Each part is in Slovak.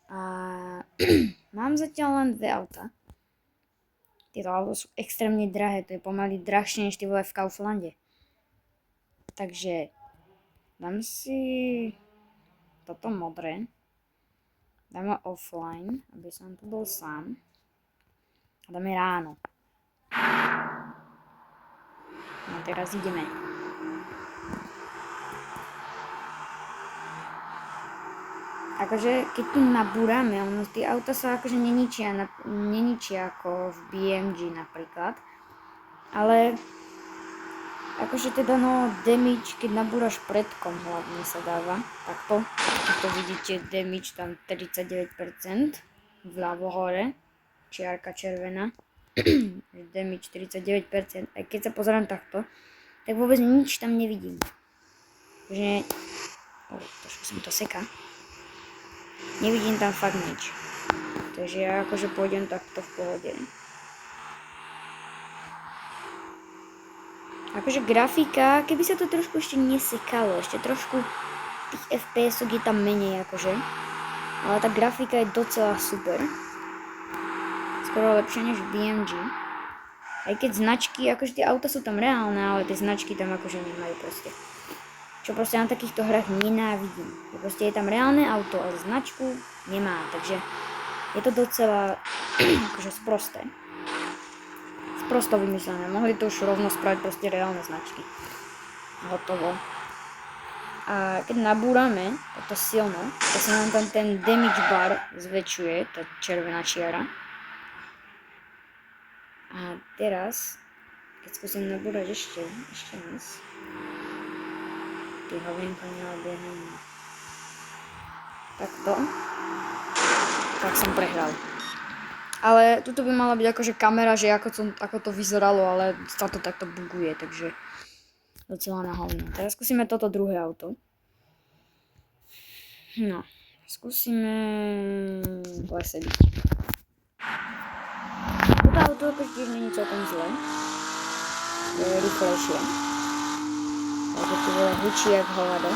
A mám zatiaľ len 2 auta. Tieto auta sú extrémne drahé, to je pomaly drahšie než ty vole v Kauflande. Takže dám si toto modré. Dáme offline, aby som tu bol sám. A dáme ráno. No teraz ideme. Akože keď tu nabúrame, ono tie auta sa akože neničia ako v BMG napríklad. Ale akože teda no damage, keď nabúraš predkom hlavne sa dáva. Takto. To vidíte damage tam 39% vľavo hore. Čiarka červená. Damage 39%. Aj keď sa pozerám takto, tak vôbec nič tam nevidím. Že... trošku sa mi to seká. Nevidím tam fakt nič. Takže ja akože pôjdem takto v pohode. Akože grafika, keby sa to trošku ešte nesekalo, ešte trošku tých FPS-ok je tam menej akože. Ale tá grafika je docela super. Skoro lepšia než v BMG. Aj keď značky, akože tie auta sú tam reálne, ale tie značky tam akože nemajú proste. Čo proste na takýchto hrách nenávidím. Proste je tam reálne auto, ale značku nemá, takže je to docela akože sprosté. Sprosto vymyslené. Mohli to už rovno spraviť proste reálne značky. Hotovo. A keď nabúrame toto silno, tak sa nám tam ten damage bar zväčšuje, tá červená čiara. A teraz, keď skúsim nabúrať ešte raz. Ty hovinka neobiehajú. Takto. Tak som prehral. Ale tuto by mala byť akože kamera, že ako to vyzeralo, ale sa to takto buguje, takže docela na hovno. Teraz skúsime toto druhé auto. No, skúsime lese byť. Toto auto akože tiež nie je celkom zle. Je rýchlejšie. Takže tu bude hučí jak hovado.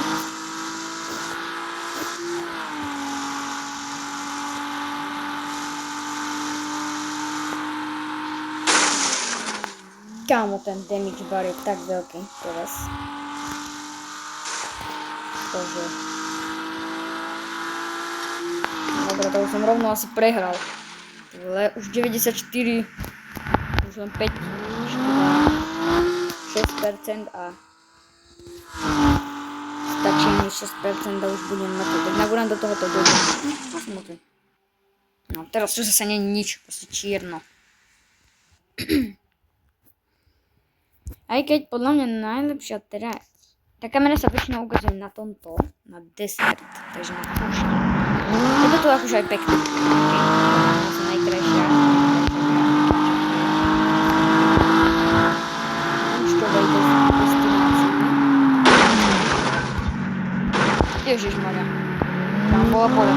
Kámo, ten damage bar je tak veľký teraz. Bože. Dobre, to už som rovno asi prehral. Ale už 94, už len 5, 6% a stačí mi 6% a už budem mŕtvy. Tak nabúram do tohoto dobu. No, teraz tu zase nie je nič, proste čierno. Aj keď podľa mňa najlepšia teraz, tá kamera sa väčšinou ukazuje na tomto, na desert, takže na kúši. Je to tu akože aj pekné. Asi najkrajšia. Už to vejde z destinácii. Ježišmaria. Tam bola poľa.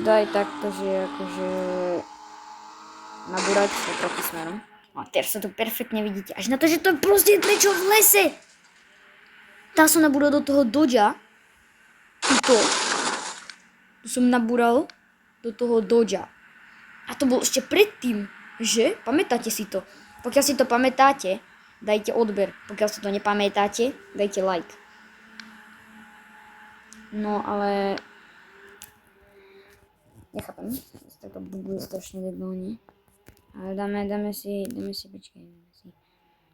Dá aj takto, že akože nabúrať sa proti smerom. A teraz sa to perfektne vidíte. Až na to, že to je proste prečo v lese. Tá som nabúral do toho Dodgea. Tuto. Tu som nabúral do toho Dodgea. A to bol ešte predtým, že? Pamätáte si to? Pokiaľ si to pamätáte, dajte odber. Pokiaľ si to nepamätáte, dajte like. No ale... Nechápem, to buguje strašne debilne. Ale dáme si, počkaj,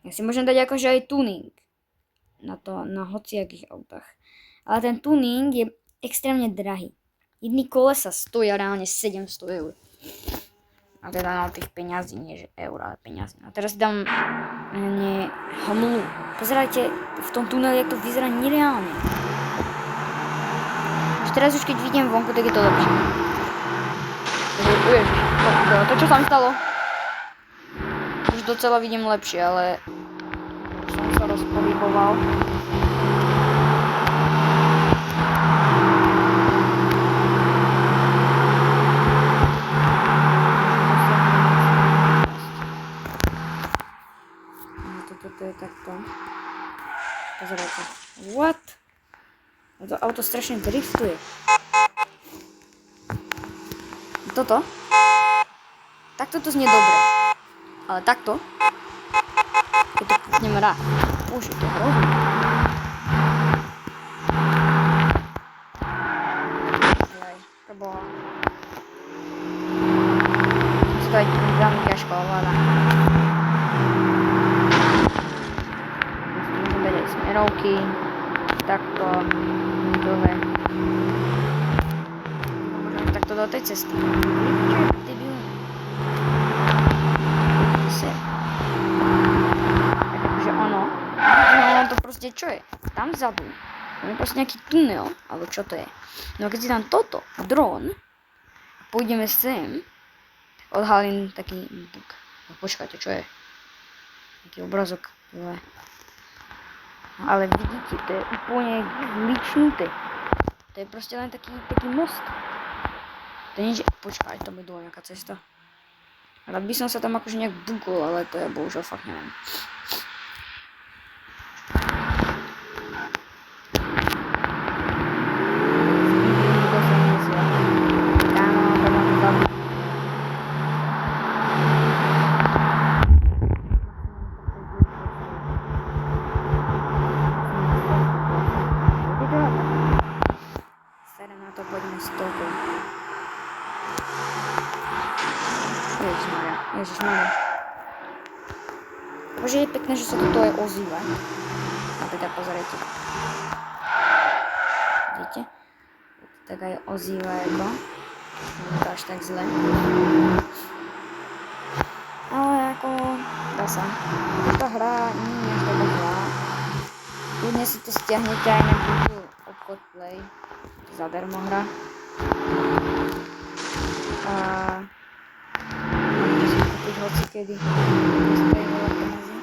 Ja si môžem dať akože aj tuning. Na hociakých autách. Ale ten tuning je extrémne drahý. Jedný kolesa stoja reálne 700 eur. A teda na tých peňazí, nie že eur, ale peňazí. A teraz dám hmlu. Pozerajte, v tom tuneli, jak to vyzerá nereálne. Teraz už keď vidím vonku, tak je to lepšie. To čo sa mi stalo? Už docela vidím lepšie, ale som sa rozpohyboval. To auto strašne driftuje. Toto? Takto to znie dobre. Ale takto? Keď to kúknem rád. Už je to hrozné. Preboha. To aj veľmi ťažko ovláda. Môžem dať aj smerovky. Takto. Dole. Môžem takto do tej cesty. Takže ono to proste čo je? Tam vzadu. To je proste nejaký tunel, alebo čo to je. No a keď si tam toto, dron, pôjdeme sem, odhalím taký bug. No počkajte, čo je? Taký obrazok. Ale vidíte, to je úplne gličnuté. To je proste len taký most. To nie je, počkaj, to by bola nejaká cesta. Rád by som sa tam akože nejak bugol, ale to ja bohužiaľ fakt neviem. Ježišmarja. Bože, je pekné, že sa toto aj ozýva. Napríklad pozerajte. Vidíte? Tak aj ozýva jako. Nie je to až tak zle. Ale ako dá sa. Tá hra nie je až tak zlá. Kľudne si to stiahnete aj na Google Obchod Play. Zadarmo hra. A hocikedy. Stojí veľa peniazy.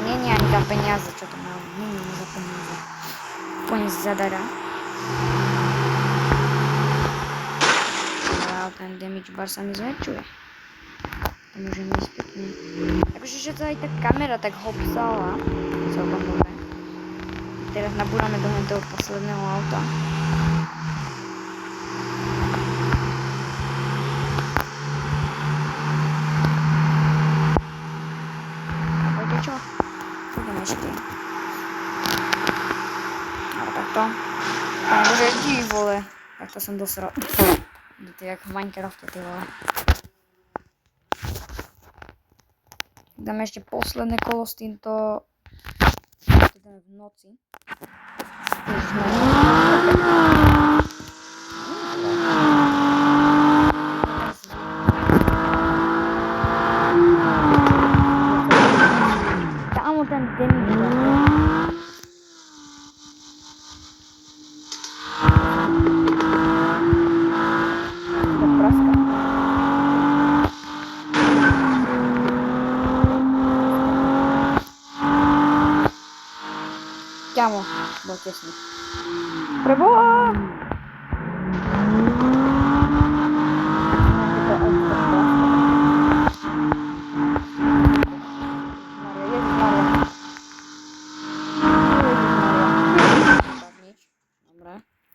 Nie je ani tam peniaze, čo to mám. Nie za peniaze. Úplne zadara. A ten damage bar sa mi zväčšuje. To môžem ísť pekne. Takže, že to aj tá kamera tak hopsala. Celkom dobre. Teraz nabúrame do toho posledného auta. Bože, ty vole. Tak to som dosral. To je jak v Minecrafte, ty vole. Dáme ešte posledné kolo s týmto. To dáme v noci. Kámo, ten damage. Kámo, bol tesný. Preboha!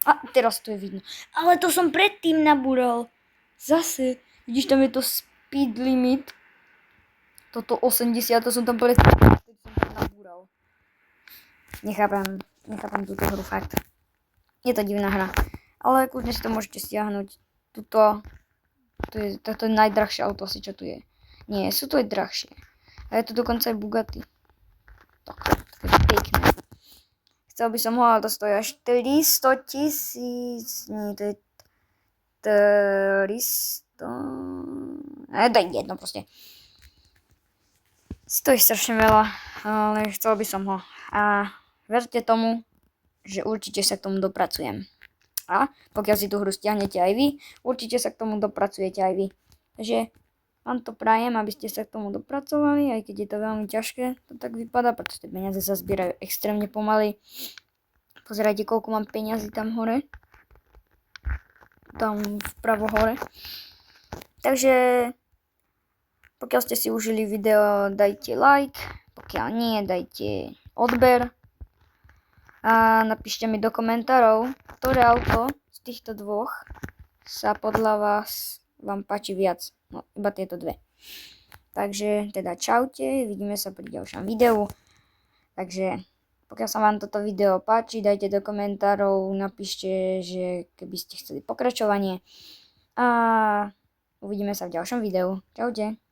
A teraz to je vidno. Ale to som predtým nabúral. Zase. Vidíš, tam je to speed limit. Toto 80, to som tam predtým nabúral. Nechápam túto hru, fakt. Je to divná hra. Ale kľudne si to môžete stiahnuť. Toto je najdrahšie auto asi, čo tu je. Nie, sú to aj drahšie. A je to dokonca aj Bugatti. Tak je pekné. Chcel by som ho, ale to stojí až 300 000. Nie, to je 300. To je jedno proste. Stojí strašne veľa, ale chcel by som ho. A verte tomu, že určite sa k tomu dopracujem. A pokiaľ si tú hru stiahnete aj vy, určite sa k tomu dopracujete aj vy. Takže vám to prajem, aby ste sa k tomu dopracovali, aj keď je to veľmi ťažké, to tak vypadá, pretože tie peniaze sa zbierajú extrémne pomaly. Pozerajte, koľko mám peniazy tam hore. Tam vpravo hore. Takže pokiaľ ste si užili video, dajte like, pokiaľ nie, dajte odber. A napíšte mi do komentárov, ktoré auto z týchto dvoch sa podľa vás vám páči viac. No, iba tieto dve. Takže teda čaute, vidíme sa pri ďalšom videu. Takže pokiaľ sa vám toto video páči, dajte do komentárov, napíšte, že keby ste chceli pokračovanie. A uvidíme sa v ďalšom videu. Čaute.